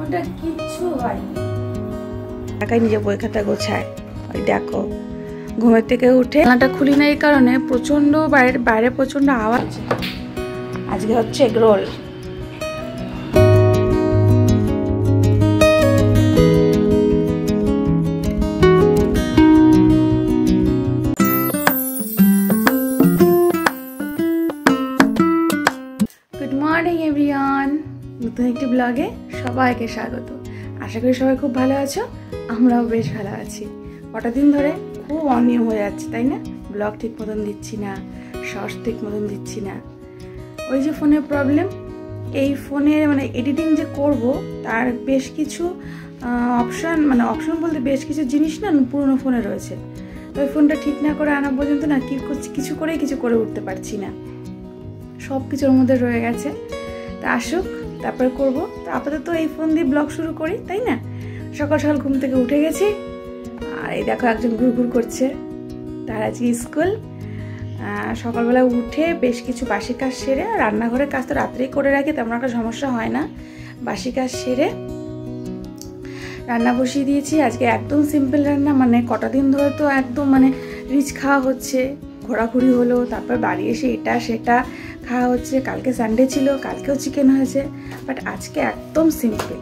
ফোনটা কিচ্ছু হয়নি, একাই নিজে বই খাতা গোছায়। ওই দেখো ঘুমের থেকে উঠে জানালাটা খুলি না, এই কারণে প্রচন্ড বাইরে প্রচন্ড আওয়াজ। আজকে হচ্ছে egg roll. Good morning everyone, নতুন একটি ব্লগে সবাইকে স্বাগত। আশা করি সবাই খুব ভালো আছো, আমরাও বেশ ভালো আছি। কটা দিন ধরে খুব অনিয়ম হয়ে যাচ্ছে, তাই না? ব্লগ ঠিক মতন দিচ্ছি না, শর্টস ঠিক মতন দিচ্ছি না। ওই যে ফোনের প্রবলেম, এই ফোনের মানে এডিটিং যে করব তার বেশ কিছু অপশন বলতে বেশ কিছু জিনিস না পুরোনো ফোনে রয়েছে। তো ওই ফোনটা ঠিক না করে আনা পর্যন্ত না কিছু করে উঠতে পারছি না, সব কিছুর মধ্যে রয়ে গেছে। তা আসুক তারপরে করব। তো আপাতত এই ফোন দিয়ে ব্লগ শুরু করি, তাই না? সকাল সকাল ঘুম থেকে উঠে গেছি, আর এই দেখো একজন ঘুরঘুর করছে, তার আজকে স্কুল। সকালবেলা উঠে বেশ কিছু বাসি কাজ সেরে, রান্নাঘরের কাজ তো রাত্রেই করে রাখি, তেমন একটা সমস্যা হয় না। বাসি কাজ সেরে রান্না বসিয়ে দিয়েছি। আজকে একদম সিম্পল রান্না, মানে কটা দিন ধরে তো একদম মানে রিচ খাওয়া হচ্ছে, ঘোরাঘুরি হলো, তারপর বাড়ি এসে এটা সেটা খাওয়া হচ্ছে। কালকে সানডে ছিল, কালকেও চিকেন হয়েছে, বাট আজকে একদম সিম্পল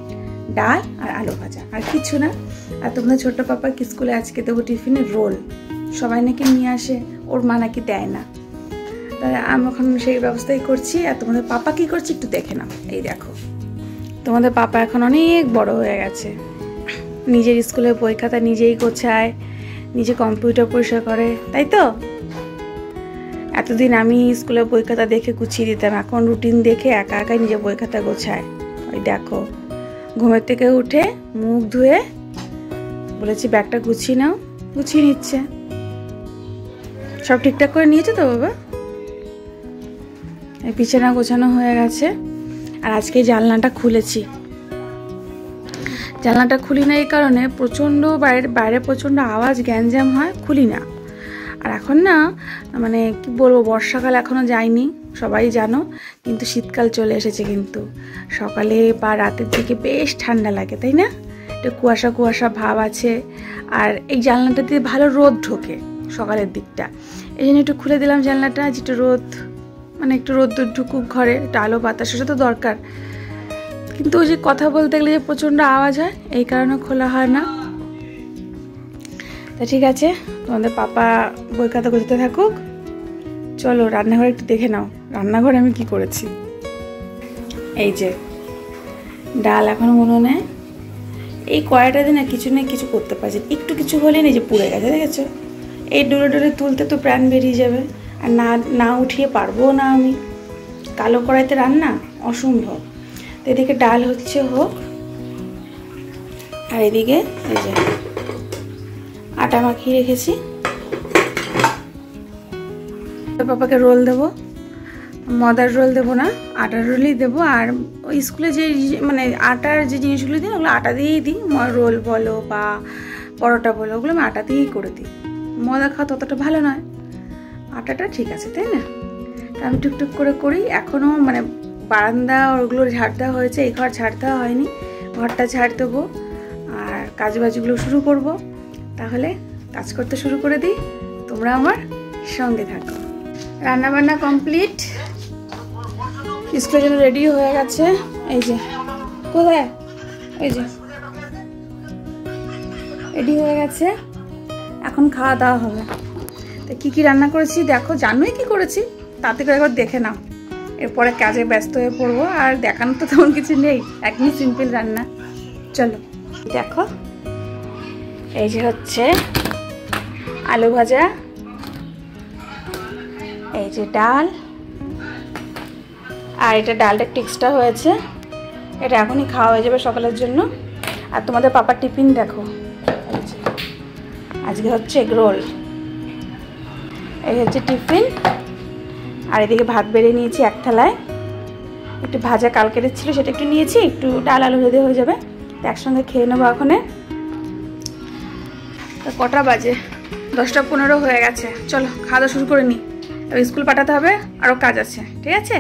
ডাল আর আলু ভাজা, আর কিছু না। আর তোমাদের ছোট্ট পাপাকে স্কুলে আজকে দেবো টিফিনে রোল, সবাই নাকি নিয়ে আসে, ওর মা নাকি দেয় না, তাই আমি এখন সেই ব্যবস্থাই করছি। আর তোমাদের পাপা কি করছে একটু দেখে নাও। এই দেখো তোমাদের পাপা এখন অনেক বড় হয়ে গেছে, নিজের স্কুলের বই খাতা নিজেই গোছায়, নিজে কম্পিউটার পরিষ্কার করে, তাই তো? এতদিন আমি স্কুলের বই খাতা দেখে গুছিয়ে দিতাম, এখন রুটিন দেখে একা একাই নিজের বই খাতা গোছায়। ওই দেখো ঘুমের থেকে উঠে মুখ ধুয়ে বলেছি ব্যাগটা গুছিয়ে নাও, গুছিয়ে নিচ্ছে। সব ঠিকঠাক করে নিয়েছে তো বাবা? এই বিছানা গোছানো হয়ে গেছে। আর আজকে জানলাটা খুলেছি, জানলাটা খুলি না এই কারণে প্রচণ্ড বাইরে প্রচণ্ড আওয়াজ গ্যাঞ্জাম হয়, খুলি না। আর এখন না মানে কি বলবো, বর্ষাকাল এখনো যায়নি সবাই জানো, কিন্তু শীতকাল চলে এসেছে। কিন্তু সকালে বা রাতের দিকে বেশ ঠান্ডা লাগে, তাই না? একটু কুয়াশা কুয়াশা ভাব আছে, আর এই জানলাটা দিয়ে ভালো রোদ ঢোকে সকালের দিকটা, এই জন্য একটু খুলে দিলাম জানলাটা, যেটা রোদ মানে একটু রোদ ঢুকুক ঘরে, একটু আলো বাতাস সেটা তো দরকার। কিন্তু ওই যে কথা বলতে গেলে যে প্রচণ্ড আওয়াজ হয়, এই কারণে খোলা হয় না। তা ঠিক আছে, তোমাদের পাপা বই খাতা গোছাতে থাকুক, চলো রান্নাঘরে একটু দেখে নাও রান্নাঘরে আমি কি করেছি। এই যে ডাল এখনো উনুনে, এই কয়টা দিন আর কিছু না কিছু করতে পারছি, একটু কিছু হলে না যে পুড়ে গেছে, দেখেছো? এই ডোলে তুলতে তো প্রাণ বেরিয়ে যাবে, আর না উঠিয়ে পারবো না আমি, কালো কড়াইতে রান্না অসম্ভব। তো এদিকে ডাল হচ্ছে হোক, আর এদিকে এই যে আটা মাখিয়ে রেখেছি। পাপাকে রোল দেবো, ময়দার রোল দেবো না, আটার রোলই দেবো। আর ওই স্কুলে যে মানে আটার যে জিনিসগুলো দিই ওগুলো আটা দিয়েই দিই, রোল বলো বা পরোটা বলো, ওগুলো আমি আটা দিয়েই করে দিই। ময়দা খাওয়া ততটা ভালো নয়, আটাটা ঠিক আছে, তাই না? তা আমি টুকটুক করে করি। এখনও মানে বারান্দা ওগুলো ঝাড় দেওয়া হয়েছে, এই ঘর ঝাড় দেওয়া হয়নি, ঘরটা ঝাড় দেবো আর কাজবাজগুলো শুরু করব। তাহলে কাজ করতে শুরু করে দিই, তোমরা আমার সঙ্গে থাকো। রান্নাবান্না কমপ্লিট, স্কুলের জন্য রেডি হয়ে গেছে। এই যে কোথায়, এই যে রেডি হয়ে গেছে, এখন খাওয়া দাওয়া হবে। তো কী কী রান্না করেছি দেখো, জানোই কি করেছি, তাতে করে একবার দেখে নাও, এরপরে কাজে ব্যস্ত হয়ে পড়বো। আর দেখানোর তো তেমন কিছু নেই, একদম সিম্পল রান্না। চলো দেখো, এই যে হচ্ছে আলু ভাজা, এই যে ডাল, আর এটা ডালটা একটু এক্সট্রা হয়েছে, এটা এখনই খাওয়া হয়ে যাবে সকালের জন্য। আর তোমাদের পাপার টিফিন দেখো, আজকে হচ্ছে এগ রোল, এই হচ্ছে টিফিন। আর এদিকে ভাত বেড়ে নিয়েছি এক থালায়, একটু ভাজা কালকের ছিল সেটা একটু নিয়েছি, একটু ডাল আলু ভেজে হয়ে যাবে, তো একসঙ্গে খেয়ে নেবো এখনে। কটা বাজে? 10:15 হয়ে গেছে। চলো খাওয়া দাওয়া শুরু করে নিই, তবে স্কুল পাঠাতে হবে, আরও কাজ আছে, ঠিক আছে?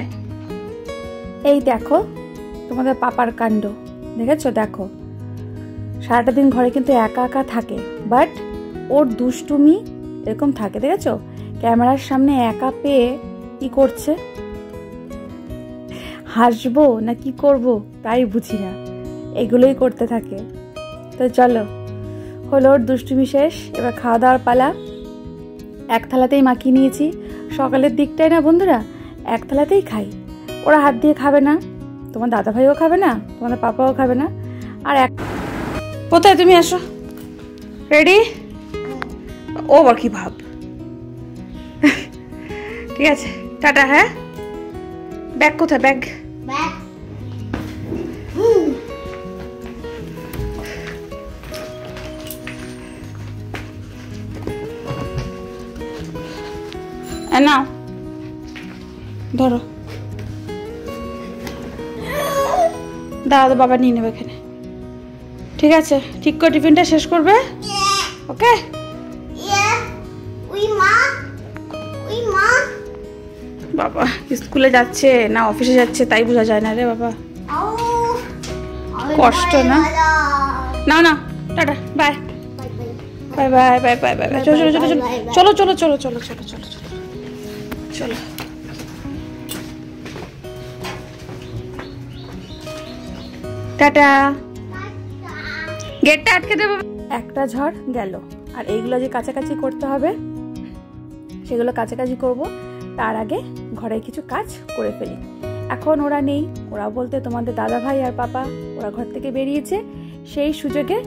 এই দেখো তোমাদের পাপার কাণ্ড, দেখেছো? দেখো সারাটা দিন ঘরে কিন্তু একা একা থাকে, বাট ওর দুষ্টুমি এরকম থাকে। দেখেছো ক্যামেরার সামনে একা পেয়ে কি করছে, হাসবো না কি করব তাই বুঝি না, এগুলোই করতে থাকে। তো চলো, হলো ওর দুষ্টুমি শেষ, এবার খাওয়া দাওয়ার পালা। এক থালাতেই মাখিয়ে নিয়েছি। সকালের দিকটাই না বন্ধুরা এক থালাতেই খাই, ওরা হাত দিয়ে খাবে না, তোমার দাদা ভাইও খাবে না, তোমাদের পাপাও খাবে না। আর এক কোথায় তুমি আসো, রেডি? ও আবার কি ভাব, ঠিক আছে টাটা। হ্যাঁ ব্যাগ কোথায়, ব্যাগ? না ধরো, দাদা বাবা নিয়ে নেবে এখানে, ঠিক আছে? ঠিক করে টিফিনটা শেষ করবে, ওকে? বাবা স্কুলে যাচ্ছে না অফিসে যাচ্ছে তাই বোঝা যায় না রে বাবা, কষ্ট না? না না tata, bye bye bye bye bye bye. চলো চলো চলো চলো চলো চলো চলো চলো চলো চলো চলো। টাটা, গেটটা আটকে দেবো। একটা ঝড় গেল, আর এইগুলো যে কাছাকাছি করতে হবে সেগুলো কাছাকাছি করব, তার আগে ঘরে কিছু কাজ করে ফেলি। এখন ওরা নেই, ওরা বলতে তোমাদের দাদা ভাই আর পাপা ওরা ঘর থেকে বেরিয়েছে, সেই সুযোগে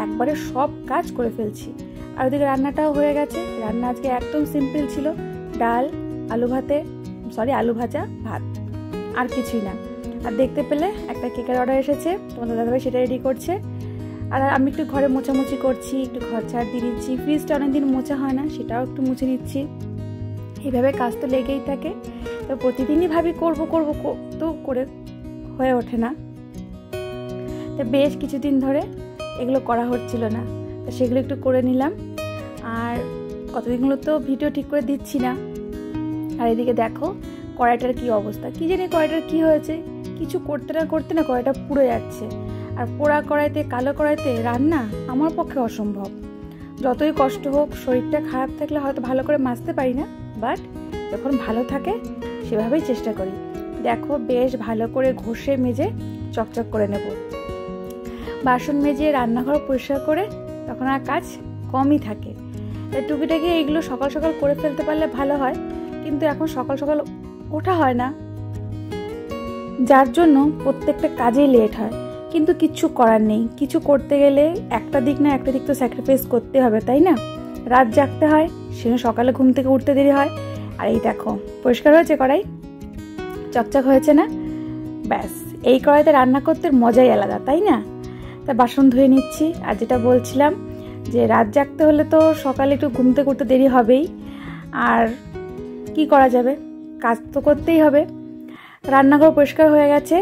একবারে সব কাজ করে ফেলছি। আর ওদিকে রান্নাটাও হয়ে গেছে। রান্না আজকে একদম সিম্পল ছিল, ডাল, আলু ভাজা, ভাত, আর কিছুই না। আর দেখতে পেলে একটা কেকের অর্ডার এসেছে, তোমাদের দাদা ভাই সেটা রেডি করছে। আর আমি একটু ঘরে মোছামুছি করছি, একটু ঘর ঝাড় দিয়ে দিচ্ছি, ফ্রিজটা অনেকদিন মোছা হয় না সেটাও একটু মুছে নিচ্ছি। এইভাবে কাজ তো লেগেই থাকে, তো প্রতিদিনই ভাবি করব করব, তো করে হয়ে ওঠে না। তো বেশ কিছুদিন ধরে এগুলো করা হচ্ছিল না, তো সেগুলো একটু করে নিলাম। আর কতদিনগুলো তো ভিডিও ঠিক করে দিচ্ছি না। আর এদিকে দেখো কড়াইটার কি অবস্থা, কি জানি কড়াইটার কি হয়েছে, কিছু করতে না কড়াইটা পুড়ে যাচ্ছে। আর পোড়া কড়াইতে, কালো কড়াইতে রান্না আমার পক্ষে অসম্ভব। যতই কষ্ট হোক, শরীরটা খারাপ থাকলে হয়তো ভালো করে মাজতে পারি না, বাট যখন ভালো থাকে সেভাবেই চেষ্টা করি। দেখো বেশ ভালো করে ঘষে মেজে চকচক করে নেব। বাসন মেজে রান্নাঘর পরিষ্কার করে তখন আর কাজ কমই থাকে। টুকিটাকি এইগুলো সকাল সকাল করে ফেলতে পারলে ভালো হয়, কিন্তু এখন সকাল সকাল ওঠা হয় না, যার জন্য প্রত্যেকটা কাজেই লেট হয়। কিন্তু কিচ্ছু করার নেই, কিছু করতে গেলে একটা দিক না একটা দিক তো স্যাক্রিফাইস করতে হবে, তাই না? রাত জাগতে হয়, সেজন্য সকালে ঘুম থেকে উঠতে দেরি হয়। আর এই দেখো পরিষ্কার হয়েছে কড়াই, চকচক হয়েছে না? ব্যাস, এই কড়াইতে রান্না করতে মজাই আলাদা, তাই না? তা বাসন ধুয়ে নিচ্ছি। আর যেটা বলছিলাম যে রাত জাগতে হলে তো সকালে একটু ঘুম থেকে উঠতে দেরি হবেই, আর কি করা যাবে, কাজ তো করতেই হবে। রান্নাঘর পরিষ্কার হয়ে গেছে,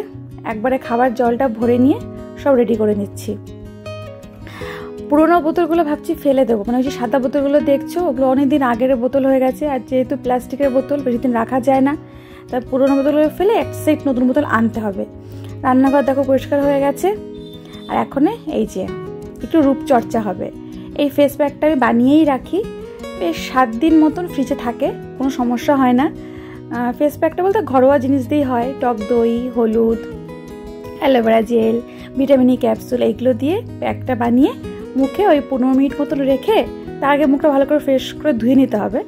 একবারে খাবার জলটা ভরে নিয়ে সব রেডি করে নিচ্ছি। পুরোনো বোতলগুলো ভাবছি ফেলে দেবো, মানে ওই যে সাদা বোতলগুলো দেখছো ওগুলো অনেকদিন আগের বোতল হয়ে গেছে, আর যেহেতু প্লাস্টিকের বোতল বেশি দিন রাখা যায় না, তাই পুরোনো বোতলগুলো ফেলে এক সেট নতুন বোতল আনতে হবে। রান্নাঘর দেখো পরিষ্কার হয়ে গেছে। আর এখন এই যে একটু রূপচর্চা হবে, এই ফেস প্যাকটা আমি বানিয়েই রাখি, বেশ 7 দিন মতন ফ্রিজে থাকে, কোনো সমস্যা হয় না। ফেস প্যাকটা বলতে ঘরোয়া জিনিস দিয়েই হয়, টক দই, হলুদ, aloe vera gel, vitamin E capsule, এইগুলো দিয়ে প্যাকটা বানিয়ে মুখে ওই 15 মিনিট মতন রেখে, তার আগে মুখটা ভালো করে ফ্রেশ করে ধুয়ে নিতে হবে।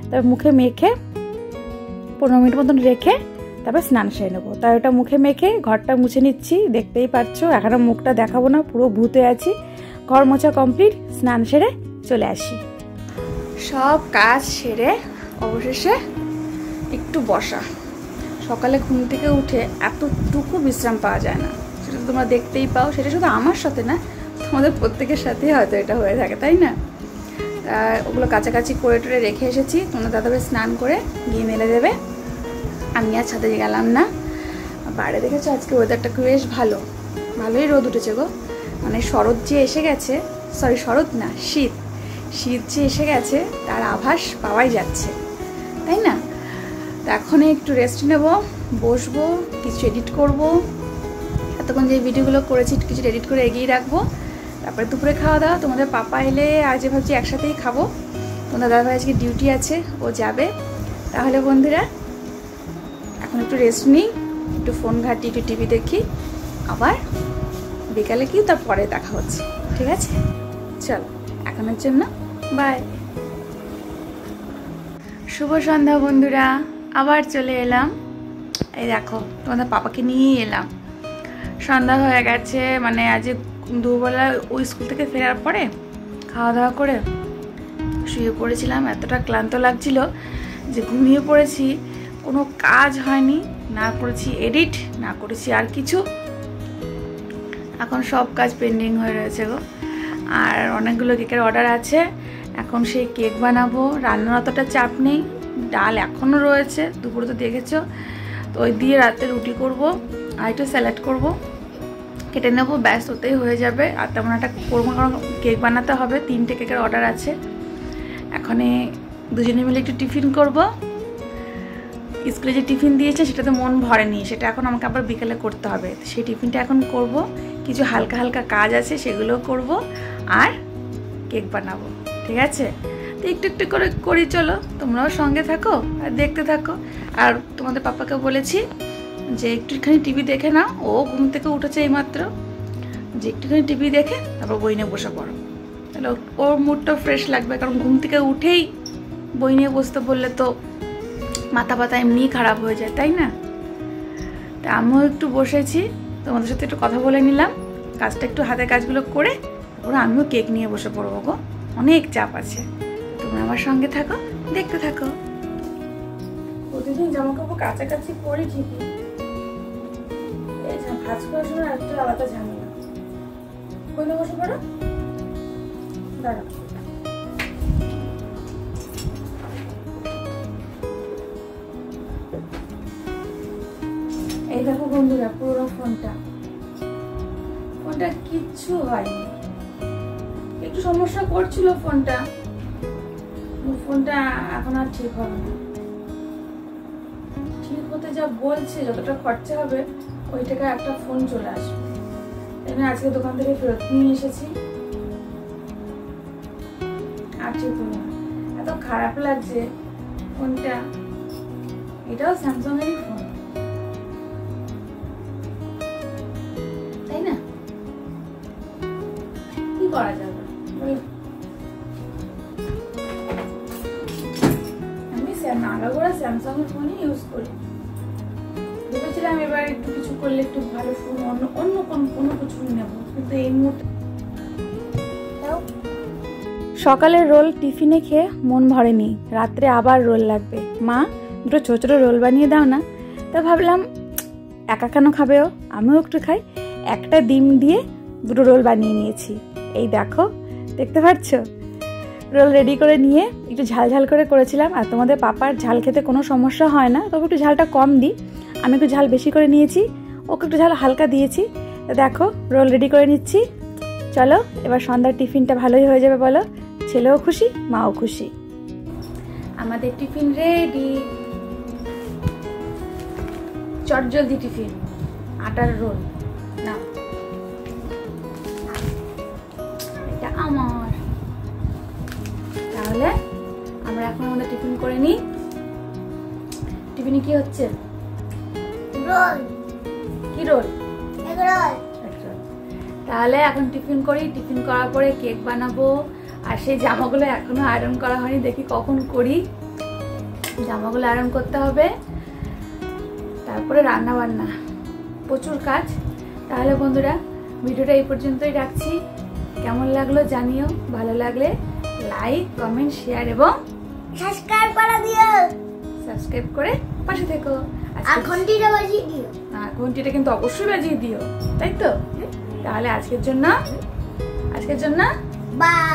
তারপর মুখে মেখে 15 মিনিট মতন রেখে তারপর স্নান সেরে নেবো। তাই ওটা মুখে মেখে ঘরটা মুছে নিচ্ছি, দেখতেই পাচ্ছো এখনো মুখটা দেখাবো না, পুরো ভূতে আছি। ঘর মোছা কমপ্লিট, স্নান সেরে চলে আসি। সব কাজ সেরে অবশেষে একটু বসা। সকালে ঘুম থেকে উঠে এতটুকু বিশ্রাম পাওয়া যায় না, সেটা তোমরা দেখতেই পাও। সেটা শুধু আমার সাথে না, তোমাদের প্রত্যেকের সাথেই হয়তো এটা হয়ে থাকে, তাই না? ওগুলো কাছাকাছি করে টরে রেখে এসেছি, তোমরা দাদাভাই স্নান করে গিয়ে মেলে দেবে। আমি আর ছাদে গেলাম না। বাইরে দেখেছো আজকে ওয়েদারটা বেশ ভালোই রোদ উঠেছে গো। মানে শরৎ যে এসে গেছে, সরি শরৎ না, শীত যে এসে গেছে তার আভাস পাওয়াই যাচ্ছে, তাই না? তো এখন একটু রেস্ট নেব, বসবো, কিছু এডিট করব। এতক্ষণ যে ভিডিওগুলো করেছি কিছু এডিট করে এগিয়ে রাখবো। তারপরে দুপুরে খাওয়া দাওয়া, তোমাদের পাপা এলে আজ ভাবছি একসাথেই খাবো। তোমাদের দাদাভাই আজকে ডিউটি আছে, ও যাবে। তাহলে বন্ধুরা এখন একটু রেস্ট নিই, একটু ফোন ঘাঁটি, একটু টিভি দেখি, আবার বিকালে কি তারপরে দেখা হচ্ছে, ঠিক আছে? চলো এখনের জন্য বাই। শুভ সন্ধ্যা বন্ধুরা, আবার চলে এলাম। এই দেখো তোমাদের পাপাকে নিয়েই এলাম। সন্ধ্যা হয়ে গেছে, মানে আজ দুপুরবেলা ওই স্কুল থেকে ফেরার পরে খাওয়া দাওয়া করে শুয়ে পড়েছিলাম। এতটা ক্লান্ত লাগছিল যে ঘুমিয়ে পড়েছি। কোনো কাজ হয়নি, না করেছি এডিট, না করেছি আর কিছু। এখন সব কাজ পেন্ডিং হয়ে রয়েছে গো। আর অনেকগুলো কেকের অর্ডার আছে, এখন সেই কেক বানাবো। রান্নার অতটা চাপ নেই, ডাল এখনও রয়েছে, দুপুরে তো দেখেছো। তো ওই দিয়ে রাতে রুটি করব আর একটু স্যালাড করব, কেটে নেবো, ব্যাস ওতেই হয়ে যাবে। আর তেমন একটা করবো, কারণ কেক বানাতে হবে। 3টে কেকের অর্ডার আছে। এখানে দুজনে মিলে একটু টিফিন করব। স্কুলে যে টিফিন দিয়েছে সেটাতে মন ভরেনি, সেটা এখন আমাকে আবার বিকেলে করতে হবে। সেই টিফিনটা এখন করব। কিছু হালকা হালকা কাজ আছে, সেগুলো করব আর কেক বানাবো, ঠিক আছে? তো একটু একটু করে করি, চলো তোমরাও সঙ্গে থাকো আর দেখতে থাকো। আর তোমাদের পাপাকে বলেছি যে একটুখানি টিভি দেখে নাও, ও ঘুম থেকে উঠেছে এইমাত্র, যে একটুখানি টিভি দেখে তারপর বই নিয়ে বসে পড়ো, তাহলে ওর মুডটা ফ্রেশ লাগবে। কারণ ঘুম থেকে উঠেই বই নিয়ে বসতে বললে তো মাথা ব্যথা এমনিই খারাপ হয়ে যায়, তাই না? তা আমিও একটু বসেছি, তোমাদের সাথে একটু কথা বলে নিলাম, কাজটা একটু হাতে কাজগুলো করে ওরা আমিও কেক নিয়ে বসে পড়বো গো। অনেক চাপ আছে, তোমরা আমার সঙ্গে থাকো, দেখতে থাকো। প্রতিদিন জামা কাপড় কাছাকাছি করি ঠিকই, এই ভাজ করার সময় একটা আলাদা ঝামেলা। বই নিয়ে বসে পড়ো, দাঁড়া। এই দেখো বন্ধুরা, পুরো ফোনটা কিচ্ছু হয়নি, একটু সমস্যা করছিল ফোনটা এখন আর ঠিক হবে না। ঠিক হতে যা বলছে, যতটা খরচা হবে ওই টাকা একটা ফোন চলে আসবে। আমি আজকে দোকান থেকে ফেরত নিয়ে এসেছি, আর ঠিক হলো না। এত খারাপ লাগছে ফোনটা। এটাও স্যামসাং এরই ফোন, তাই না? কি করা যাবে? আমি আগাগোড়া স্যামসাং এর ফোনই ইউজ করি। ভেবেছিলাম এবার একটু কিছু করলে একটু ভালো ফোন, অন্য কোনো কিছু নেব, কিন্তু এই মুহূর্তে সকালের রোল টিফিনে খেয়ে মন ভরেনি, রাত্রে আবার রোল লাগবে। মা দুটো ছোটো ছোটো রোল বানিয়ে দাও না। তা ভাবলাম একা কেন খাবে ও, আমিও একটু খাই। একটা ডিম দিয়ে দুটো রোল বানিয়ে নিয়েছি। এই দেখো, দেখতে পাচ্ছ? রোল রেডি করে নিয়ে একটু ঝাল ঝাল করে করেছিলাম। আর তোমাদের পাপার ঝাল খেতে কোনো সমস্যা হয় না, তবে একটু ঝালটা কম দিই। আমি একটু ঝাল বেশি করে নিয়েছি, ওকে একটু ঝাল হালকা দিয়েছি। দেখো রোল রেডি করে নিচ্ছি। চলো এবার সন্ধ্যার টিফিনটা ভালোই হয়ে যাবে, বলো? ছেলেও খুশি, মাও খুশি। আমাদের টিফিন রেডি, চটজলদি টিফিন, আটার রোল। না এটা আমার। তাহলে আমরা এখন আমাদের টিফিন করে নিই। টিফিনে কি হচ্ছে? রোল। কি রোল? Egg roll. তাহলে এখন টিফিন করি, টিফিন করার পরে কেক বানাবো। আর সেই জামাগুলো এখনো আয়রন করা হয়নি, দেখি কখন করি। জামাগুলো আয়রন করতে হবে, তারপরে রান্না বান্না, প্রচুর কাজ। তাহলে বন্ধুরা ভিডিওটা এই পর্যন্তই রাখছি। কেমন লাগলো জানিও, ভালো লাগলে লাইক, কমেন্ট, শেয়ার এবং সাবস্ক্রাইব করে দিও। সাবস্ক্রাইব করে পাশে থেকো। আর ঘন্টিটা বাজিয়ে দিও। ঘন্টিটা কিন্তু অবশ্যই বাজিয়ে দিও, তাই তো? তাহলে আজকের জন্য বাই।